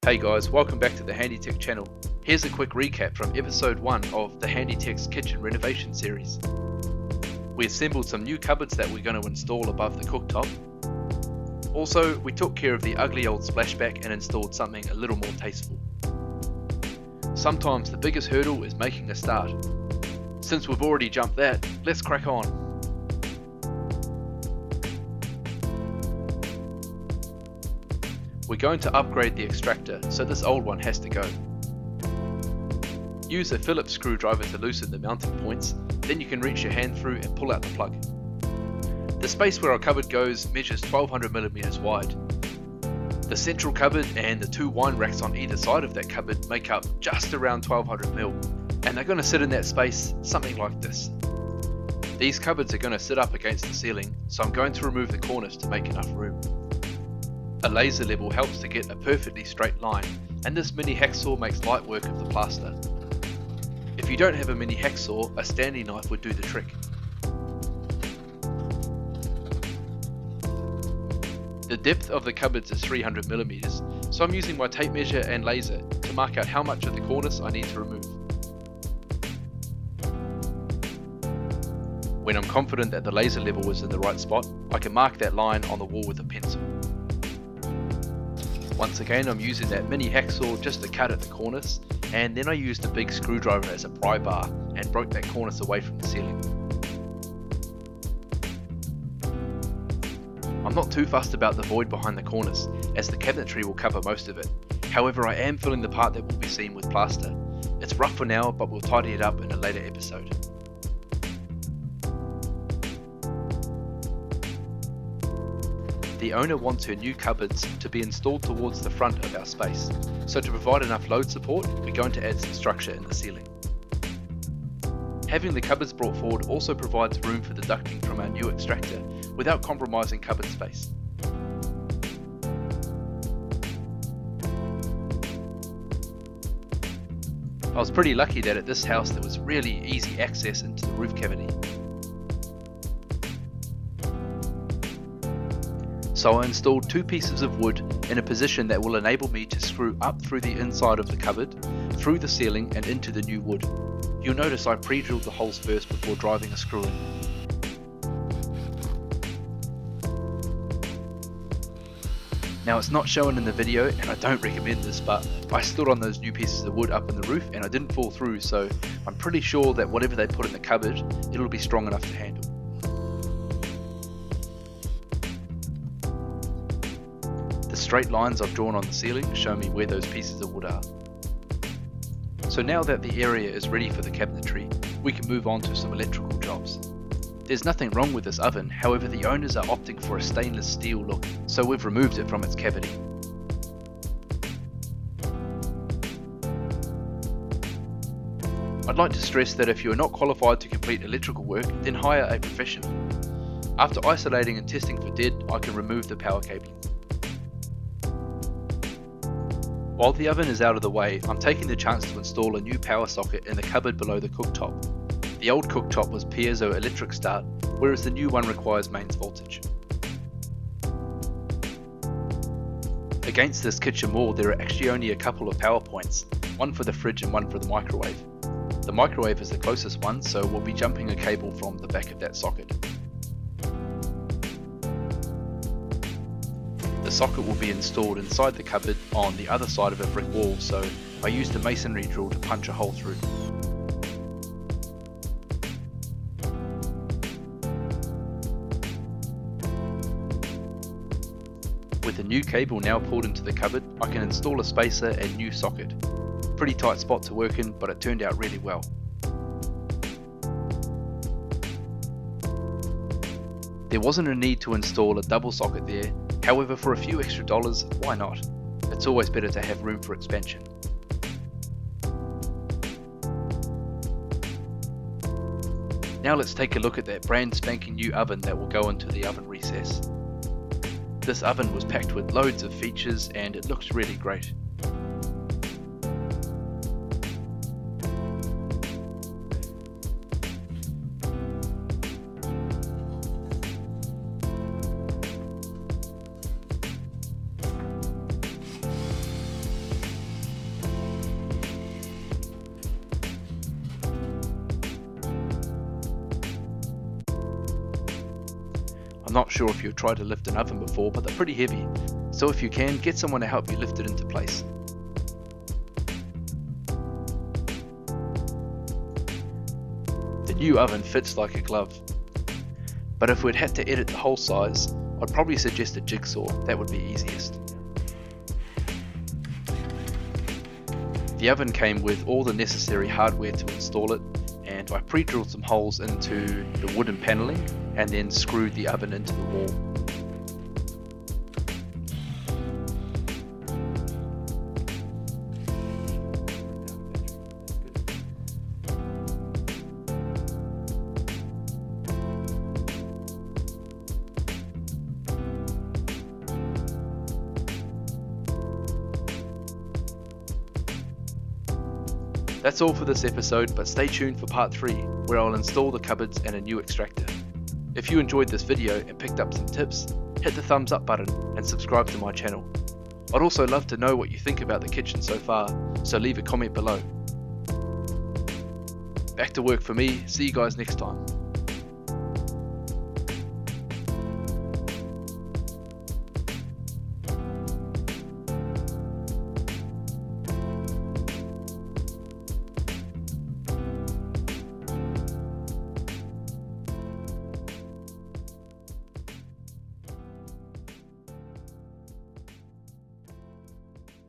Hey guys, welcome back to the Handy Tech channel. Here's a quick recap from episode 1 of the Handy Tech's Kitchen Renovation Series. We assembled some new cupboards that we're going to install above the cooktop. Also, we took care of the ugly old splashback and installed something a little more tasteful. Sometimes the biggest hurdle is making a start. Since we've already jumped that, let's crack on. We're going to upgrade the extractor, so this old one has to go. Use a Phillips screwdriver to loosen the mounting points, then you can reach your hand through and pull out the plug. The space where our cupboard goes measures 1200mm wide. The central cupboard and the two wine racks on either side of that cupboard make up just around 1200mm, and they're going to sit in that space something like this. These cupboards are going to sit up against the ceiling, so I'm going to remove the cornice to make enough room. A laser level helps to get a perfectly straight line, and this mini hacksaw makes light work of the plaster. If you don't have a mini hacksaw, a standing knife would do the trick. The depth of the cupboards is 300mm, so I'm using my tape measure and laser to mark out how much of the cornice I need to remove. When I'm confident that the laser level is in the right spot, I can mark that line on the wall with a pencil. Once again, I'm using that mini hacksaw just to cut at the cornice, and then I used a big screwdriver as a pry bar and broke that cornice away from the ceiling. I'm not too fussed about the void behind the cornice, as the cabinetry will cover most of it. However, I am filling the part that will be seen with plaster. It's rough for now, but we'll tidy it up in a later episode. The owner wants her new cupboards to be installed towards the front of our space, so to provide enough load support, we're going to add some structure in the ceiling. Having the cupboards brought forward also provides room for the ducting from our new extractor without compromising cupboard space. I was pretty lucky that at this house there was really easy access into the roof cavity. So I installed two pieces of wood in a position that will enable me to screw up through the inside of the cupboard, through the ceiling and into the new wood. You'll notice I pre-drilled the holes first before driving a screw in. Now it's not shown in the video and I don't recommend this, but I stood on those new pieces of wood up in the roof and I didn't fall through, so I'm pretty sure that whatever they put in the cupboard, it'll be strong enough to handle. The straight lines I've drawn on the ceiling show me where those pieces of wood are. So now that the area is ready for the cabinetry, we can move on to some electrical jobs. There's nothing wrong with this oven, however the owners are opting for a stainless steel look, so we've removed it from its cavity. I'd like to stress that if you are not qualified to complete electrical work, then hire a professional. After isolating and testing for dead, I can remove the power cabling. While the oven is out of the way, I'm taking the chance to install a new power socket in the cupboard below the cooktop. The old cooktop was piezo electric start, whereas the new one requires mains voltage. Against this kitchen wall there are actually only a couple of power points, one for the fridge and one for the microwave. The microwave is the closest one, so we'll be jumping a cable from the back of that socket. The socket will be installed inside the cupboard on the other side of a brick wall, so I used a masonry drill to punch a hole through. With the new cable now pulled into the cupboard, I can install a spacer and new socket. Pretty tight spot to work in, but it turned out really well. There wasn't a need to install a double socket there, however for a few extra dollars, why not? It's always better to have room for expansion. Now let's take a look at that brand spanking new oven that will go into the oven recess. This oven was packed with loads of features and it looks really great. not sure if you've tried to lift an oven before, but they're pretty heavy, so if you can, get someone to help you lift it into place. The new oven fits like a glove, but if we'd had to edit the whole size, I'd probably suggest a jigsaw. That would be easiest. The oven came with all the necessary hardware to install it, and I pre-drilled some holes into the wooden paneling and then screwed the oven into the wall. That's all for this episode, but stay tuned for part 3, where I'll install the cupboards and a new extractor. If you enjoyed this video and picked up some tips, hit the thumbs up button and subscribe to my channel. I'd also love to know what you think about the kitchen so far, so leave a comment below. Back to work for me, see you guys next time.